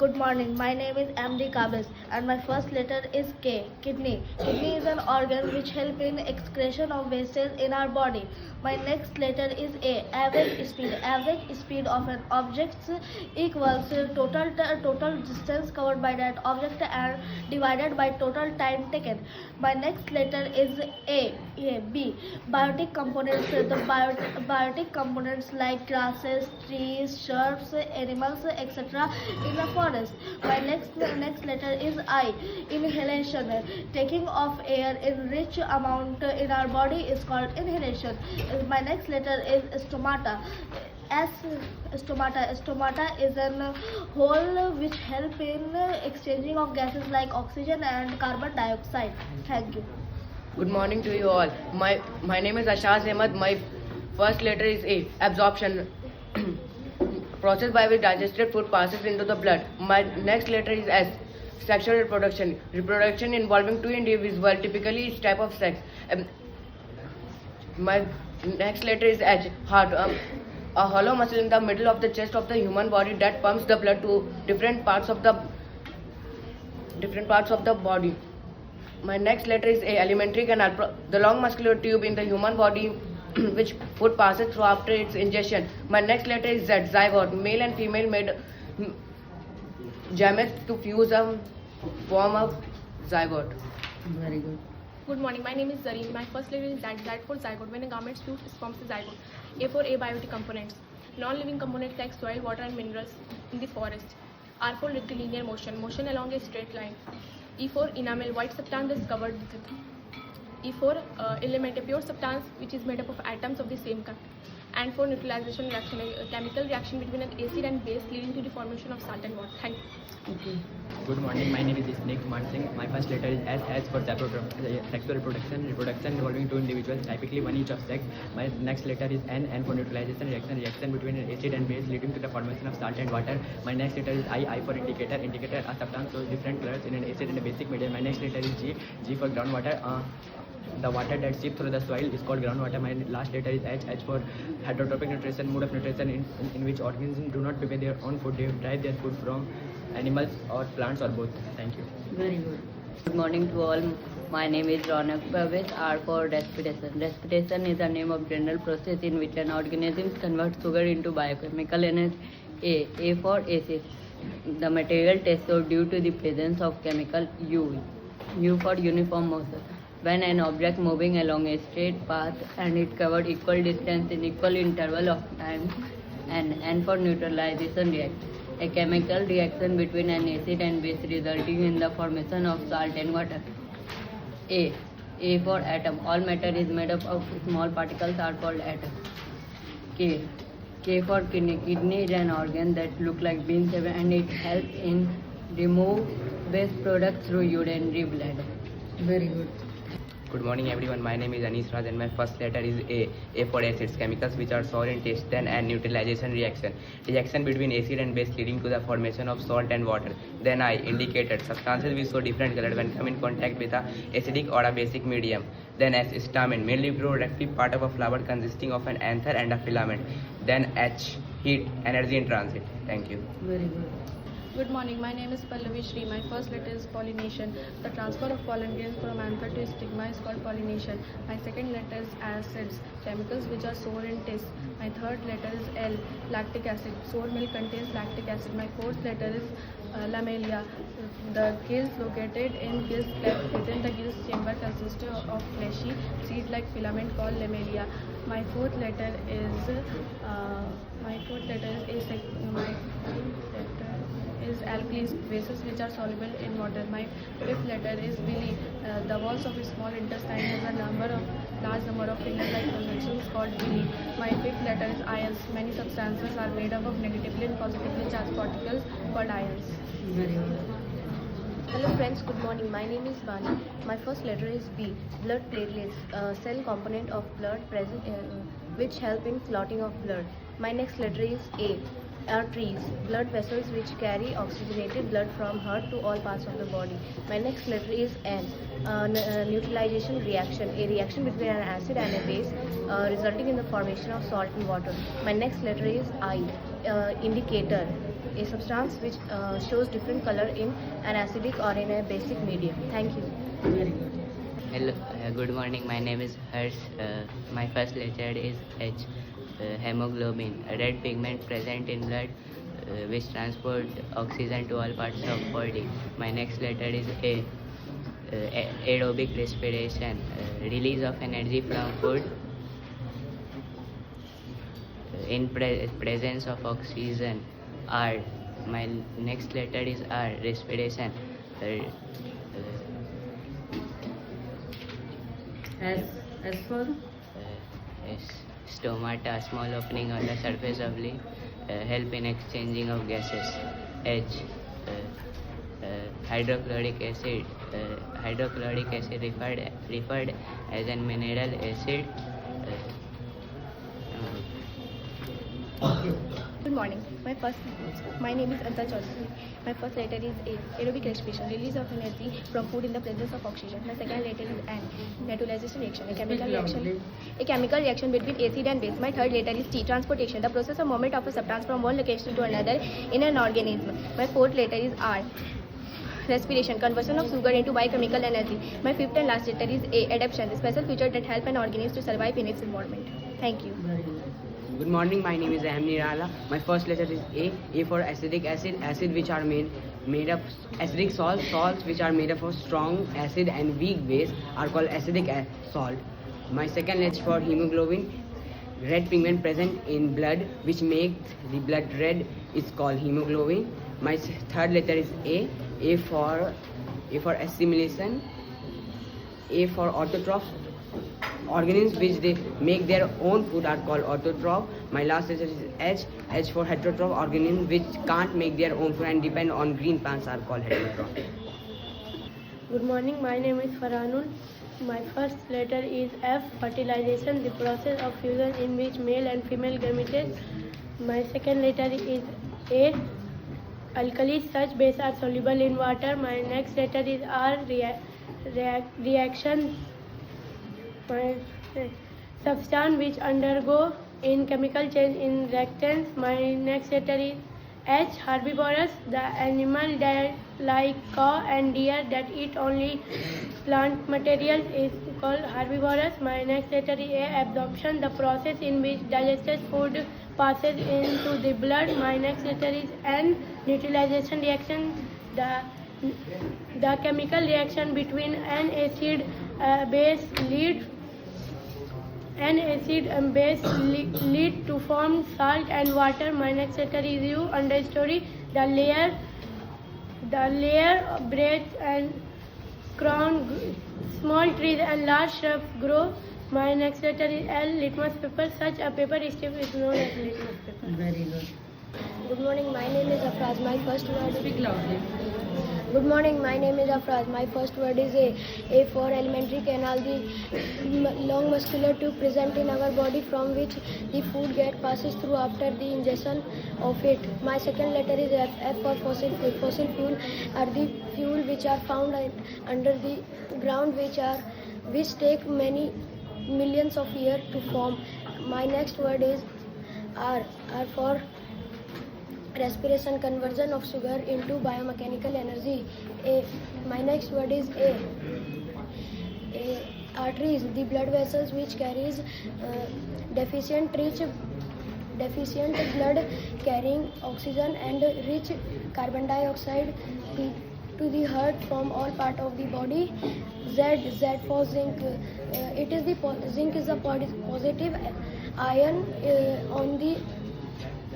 Good morning. My name is MD Kabis and my first letter is K. Kidney. Kidney is an organ which helps in excretion of wastes in our body. My next letter is A. Average speed. Average speed of an object equals total distance covered by that object and divided by total time taken. My next letter is B. Biotic components. Biotic components like grasses, trees, shrubs, animals, etc. in the forest. My next letter is I. Inhalation. Taking of air in rich amount in our body is called inhalation. My next letter is stomata. Stomata is an hole which help in exchanging of gases like oxygen and carbon dioxide. Thank you. Good morning to you all. My name is Ashaz Ahmed. My first letter is A. Absorption. Process by which digested food passes into the blood. My next letter is S. Sexual reproduction. Reproduction involving two individuals, typically each type of sex. My next letter is H. Heart. A hollow muscle in the middle of the chest of the human body that pumps the blood to different parts of the body. My next letter is A. Alimentary canal. The long muscular tube in the human body which food passes through after its ingestion. My next letter is Z. Zygote. Male and female made gametes to fuse a form of zygote. Very good. Good morning. My name is Zareen. My first letter is Z. Z for zygote. When a garment fuse forms a zygote. A for abiotic components. Non-living components like soil, water, and minerals in the forest. R for rectilinear motion. Motion along a straight line. E for enamel. White substance is covered with it. E for element, a pure substance which is made up of atoms of the same kind. And for neutralization reaction, a chemical reaction between an acid and base leading to the formation of salt and water. Thank you. Okay. Good morning, my name is Isnik Kumar Singh. My first letter is S for sexual reproduction. Reproduction involving two individuals, typically one each of sex. My next letter is N for neutralization reaction between an acid and base leading to the formation of salt and water. My next letter is I for indicator. Indicator a substance shows different colors in an acid and a basic medium. My next letter is G for groundwater. The water that seeps through the soil is called groundwater. My last letter is H for heterotrophic nutrition, mode of nutrition in which organisms do not prepare their own food. They derive their food from animals or plants or both. Thank you. Very good. Good morning to all. My name is Ronak Bhavesh. R for respiration. Respiration is a name of general process in which an organism converts sugar into biochemical energy. A for acid. The material tests out due to the presence of chemical U. U for uniform motion. When an object moving along a straight path and it covered equal distance in equal interval of time. N for neutralization reaction. A chemical reaction between an acid and base resulting in the formation of salt and water. A for atom. All matter is made up of small particles are called atoms. K for kidney. Kidney is an organ that looks like beans and it helps in remove waste products through urinary bladder. Very good. Good morning everyone, my name is Anis Raj and my first letter is A for acids, chemicals which are sour in taste, then N, neutralization reaction. Reaction between acid and base leading to the formation of salt and water. Then I, indicator, substances which show different color when come in contact with a acidic or a basic medium. Then S, stamen, mainly reproductive part of a flower consisting of an anther and a filament. Then H, heat, energy in transit. Thank you. Very good. Good morning. My name is Pallavi Shri. My first letter is pollination. The transfer of pollen grains from anther to stigma is called pollination. My second letter is acids, chemicals which are sour in taste. My third letter is L, lactic acid. Sour milk contains lactic acid. My fourth letter is lamelia. The gills located in gills cleft within the gills chamber consist of fleshy seed-like filament called lamelia. My fourth letter is alkali bases which are soluble in water. My fifth letter is villi. The walls of a small intestine has a large number of finger-like projections called villi. My fifth letter is ions. Many substances are made up of negatively and positively charged particles called ions. Very good. Hello friends, good morning. My name is Vani. My first letter is B. Blood platelets, cell component of blood present which help in clotting of blood. My next letter is A. Arteries, blood vessels which carry oxygenated blood from heart to all parts of the body. My next letter is N. Neutralization reaction, a reaction between an acid and a base resulting in the formation of salt and water. My next letter is I. Indicator, a substance which shows different color in an acidic or in a basic medium. Thank you. Hello, good morning. My name is Harsh. My first letter is H. Hemoglobin, a red pigment present in blood which transport oxygen to all parts of body. My next letter is A. Aerobic respiration, release of energy from food in presence of oxygen. R. My next letter is R. Respiration. As for Stomata, small opening on the surface of leaf, help in exchanging of gases. H. Hydrochloric acid. Hydrochloric acid referred as a mineral acid. Good morning. My name is Anta Chaudhary. My first letter is A. Aerobic respiration, release of energy from food in the presence of oxygen. My second letter is N. Naturalization reaction, a chemical reaction between acid and base. My third letter is T. Transportation, the process of movement of a substance from one location to another in an organism. My fourth letter is R. Respiration, conversion of sugar into biochemical energy. My fifth and last letter is A. Adaptation, a special feature that help an organism to survive in its environment. Thank you. Good morning, my name is Nirala. My first letter is A. A for acidic acid, acid which are made up acidic salts, salts which are made up of strong acid and weak base are called acidic salt. My second letter is for hemoglobin, red pigment present in blood which makes the blood red is called hemoglobin. My third letter is A. A for assimilation, A for autotroph. Organisms which they make their own food are called autotroph. My last letter is H. H for heterotroph. Organisms which can't make their own food and depend on green plants are called heterotroph. Good morning, my name is Farhanul. My first letter is F. Fertilization, the process of fusion in which male and female gametes. My second letter is A. Alkalis, such bases are soluble in water. My next letter is R. Reaction, my substance which undergo in chemical change in reactants. My next letter is H. Herbivorous, the animal that like cow and deer that eat only plant material is called herbivorous. My next letter is A. Absorption, the process in which digested food passes into the blood. My next letter is N. Neutralization reaction, the chemical reaction between an acid base lead to form salt and water. My next letter is U. Understory, the layer breath and crown, small trees and large shrubs grow. My next letter is L. Litmus paper, such a paper strip is known as litmus paper. very good. Good morning, my name is Afraz. My first word Speak loudly. Good morning, my name is Afraz. My first word is A. A for alimentary canal, the long muscular tube present in our body from which the food passes through after the ingestion of it. My second letter is F. F for fossil fuel. Fossil fuel are the fuel which are found under the ground which take many millions of years to form. My next word is R. R for respiration, conversion of sugar into biomechanical energy. My next word is A. Arteries, the blood vessels which carries deficient blood carrying oxygen and rich carbon dioxide to the heart from all part of the body. Z for zinc. Zinc is a positive ion on the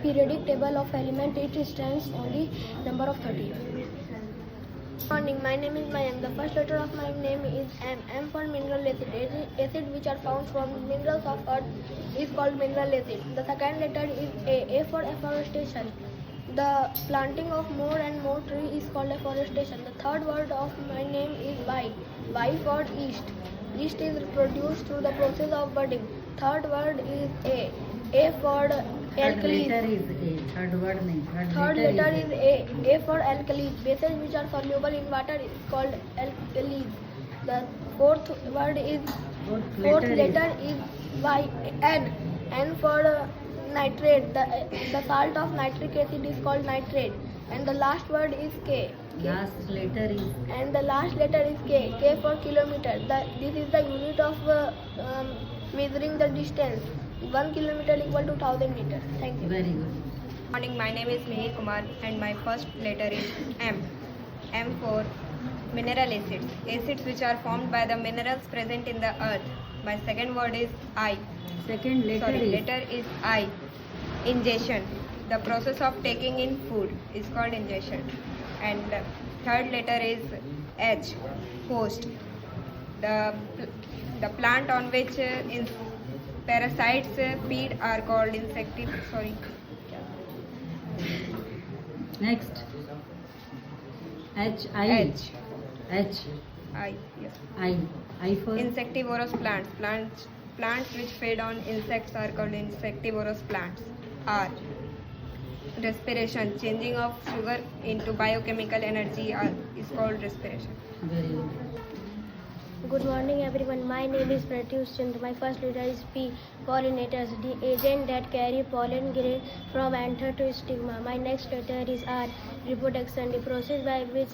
periodic table of element. It stands on the number of 30. Good morning, my name is Mayank. The first letter of my name is M. M for mineral acid. Acid which are found from minerals of earth is called mineral acid. The second letter is A. A for afforestation. The planting of more and more trees is called afforestation. The third word of my name is Y. Y for yeast. Yeast is produced through the process of budding. Third word is A. A for alkalis. Third letter is A. A for alkalis. Bases which are soluble in water is called alkalis. The fourth letter is Y. N. N for nitrate. The salt of nitric acid is called nitrate. And the last word is K. Last letter is And the last letter is K. K for kilometer. This is the unit of measuring the distance. 1 kilometer equal to 1000 meters. Thank you. very good. Morning, my name is Mihir Kumar and my first letter is M. M for mineral acids. Acids which are formed by the minerals present in the earth. My second word is I. Second Letter is I. Ingestion. The process of taking in food is called ingestion. And third letter is H. Host. The plant on which parasites feed are called Next. H I H. H I. Yes. I for Insectivorous plants. Plants which feed on insects are called insectivorous plants. R. Respiration. Changing of sugar into biochemical energy is called respiration. very good. Good morning everyone. My name is Pratyush Chandra. My first letter is P. Pollinators, the agent that carry pollen grain from anther to stigma. My next letter is R. Reproduction, the process by which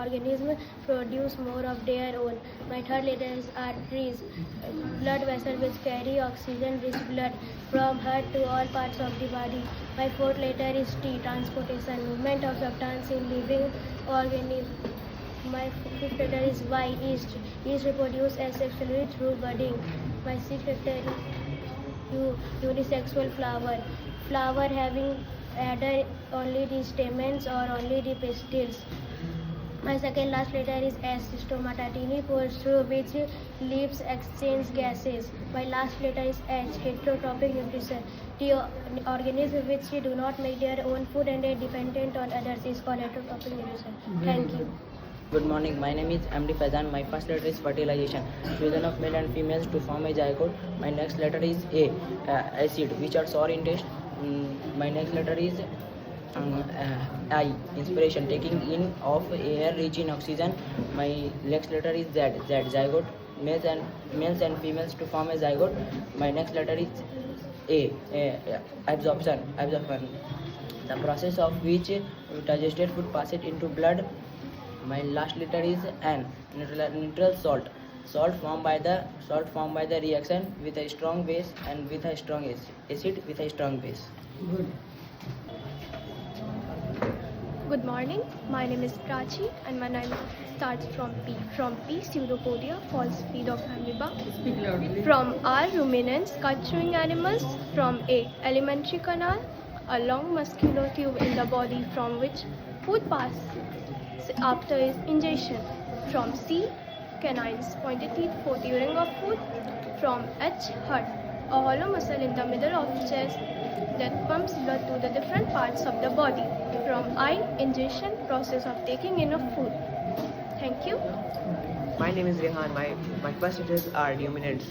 organisms produce more of their own. My third letter is R. Trees, blood vessels which carry oxygen-rich blood from heart to all parts of the body. My fourth letter is T. Transportation, movement of substance in living organisms. My fifth letter is Y. Yeast. Yeast reproduce asexually through budding. My sixth letter is U. Unisexual flower. Flower having either only the stamens or only the pistils. My second last letter is S. Stomata. Tiny pores through which leaves exchange gases. My last letter is H. Heterotrophic nutrition. The organisms which do not make their own food and are dependent on others is called heterotrophic nutrition. Thank you. Good morning, my name is MD Faizan. My first letter is fertilization, fusion of male and females to form a zygote. My next letter is A, acid, which are sour in taste. My next letter is I, inspiration, taking in of air rich in oxygen. My next letter is Z, zygote, males and females to form a zygote. My next letter is A, absorption, the process of which digested food passes into blood. My last letter is N, neutral salt formed by the reaction with a strong base and with a strong acid with a strong base. Good. Good morning. My name is Prachi and my name starts from P. From P, pseudopodia, false feed of amoeba. Speak loudly. From R, ruminants, cut-chewing animals. From A, alimentary canal, a long muscular tube in the body from which food passes after its ingestion. From C, canines, pointed teeth for tearing of food. From H, heart, a hollow muscle in the middle of chest that pumps blood to the different parts of the body. From I, ingestion, process of taking in of food. Thank you. My name is Rehan. My first letters are ruminants.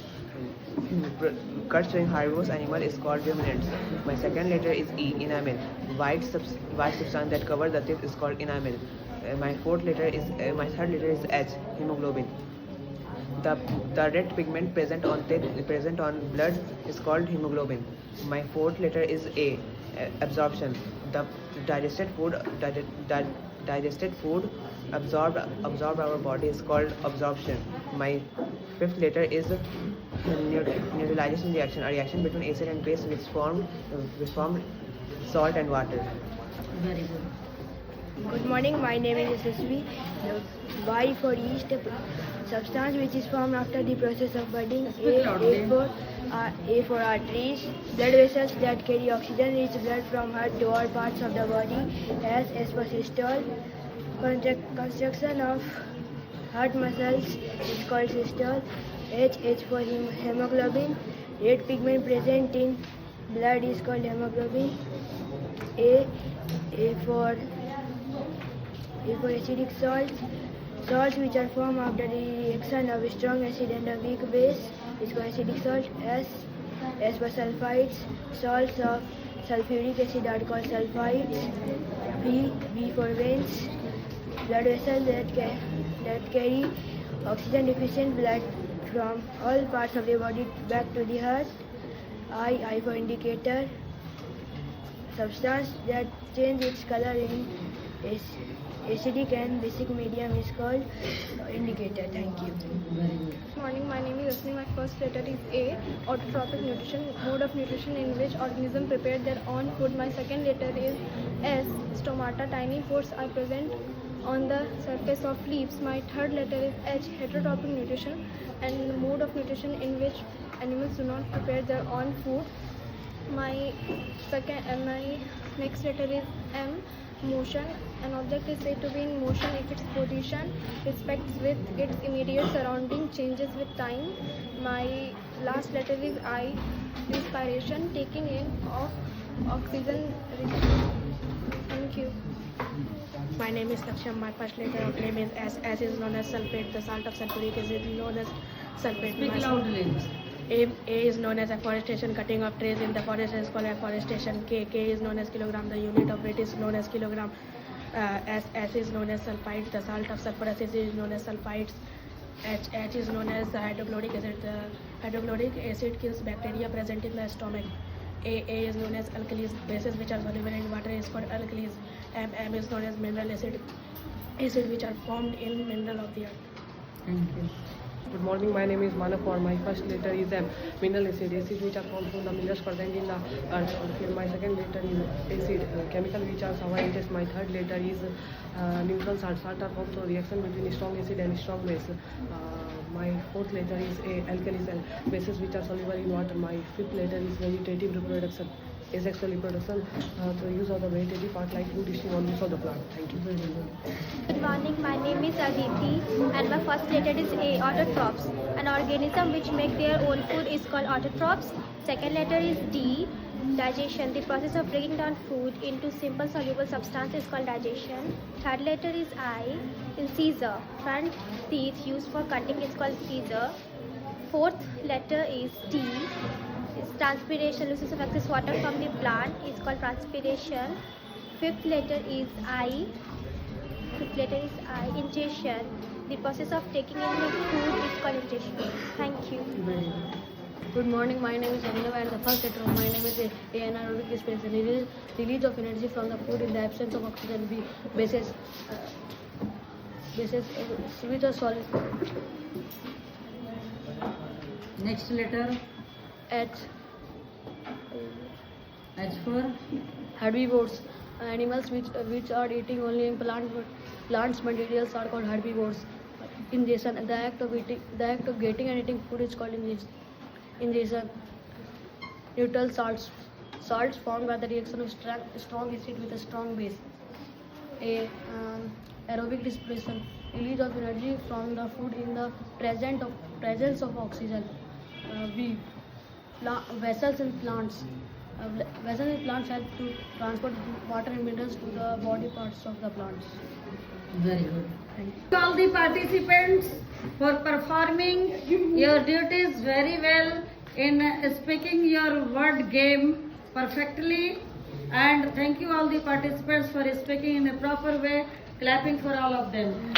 Cut-chewing herbivorous animal is called ruminants. My second letter is E, enamel. White substance that covers the teeth is called enamel. My third letter is H, hemoglobin. The red pigment present on blood is called hemoglobin. My fourth letter is A, absorption. The digested food absorbed our body is called absorption. My fifth letter is neutralization reaction, a reaction between acid and base which formed salt and water. Very good. Good morning, my name is Yashasvi. Y for yeast, substance which is formed after the process of budding. A for arteries, blood vessels that carry oxygen-rich blood from heart to all parts of the body. S for systole, construction of heart muscles is called systole. H for hemoglobin, red pigment present in blood is called hemoglobin. A for acidic salts which are formed after the reaction of strong acid and a weak base is called acidic salt. S for sulfides, salts of sulfuric acid are called sulfides. B for veins, blood vessels that carry oxygen deficient blood from all parts of the body back to the heart. I for indicator, substance that change its color in acidic and basic medium is called indicator. Thank you. Good morning, my name is Asmi. My first letter is A. Autotrophic nutrition, mode of nutrition in which organisms prepare their own food. My second letter is S. Stomata, tiny pores are present on the surface of leaves. My third letter is H. Heterotrophic nutrition and mode of nutrition in which animals do not prepare their own food. My next letter is M. Motion. An object is said to be in motion if its position respects with its immediate surrounding changes with time. My last letter is I. Respiration, taking in of oxygen. Thank you. My name is Laksham. My first letter of name is S. S is known as sulfate. The salt of sulfuric acid is known as sulfate. Speak loudly. A is known as afforestation. Cutting of trees in the forest is called afforestation. K is known as kilogram. The unit of weight is known as kilogram. S is known as sulfides. The salt of sulfuric acid is known as sulfides. H is known as hydrochloric acid. The hydrochloric acid kills bacteria present in the stomach. A is known as alkalis. Bases which are soluble in water is called alkalis. M is known as mineral acid which are formed in mineral of the earth. Thank you. Good morning, my name is Manapur. My first letter is M. Mineral acid which are formed from the minerals present in the earth. My second letter is acid, chemical which are sour in taste. My third letter is neutral salt. Salt are formed through reaction between strong acid and strong base. My fourth letter is A. Alkalis, bases which are soluble in water. My fifth letter is vegetative reproduction. Asexual reproduction through use of the vegetative part like food distribution of the plant. Thank you. Good morning, my name is Aditi and my first letter is A. Autotrophs. An organism which make their own food is called autotrophs. Second letter is D. Digestion. The process of breaking down food into simple soluble substance is called digestion. Third letter is I. Incisor. Front teeth used for cutting is called scissor. Fourth letter is T. Transpiration, losses of excess water from the plant is called transpiration. Fifth letter is I. Ingestion. The process of taking in the food is called ingestion. Thank you. Good morning, my name is Abhinav and the first letter of my name is A. Anaerobic respiration. Release of energy from the food in the absence of oxygen. B. Bases which are solid. Next letter. H for herbivores. Animals which are eating only in plants materials are called herbivores. Ingestion. The act of getting and eating food is called ingestion. Neutral salts. Salts formed by the reaction of strong acid with a strong base. A. Aerobic respiration. Release of energy from the food in the presence of oxygen. B. Vessels in plants. Vessels in plants help to transport water and minerals to the body parts of the plants. Very good. Thank you. All the participants for performing your duties very well in speaking your word game perfectly, and thank you all the participants for speaking in a proper way. Clapping for all of them.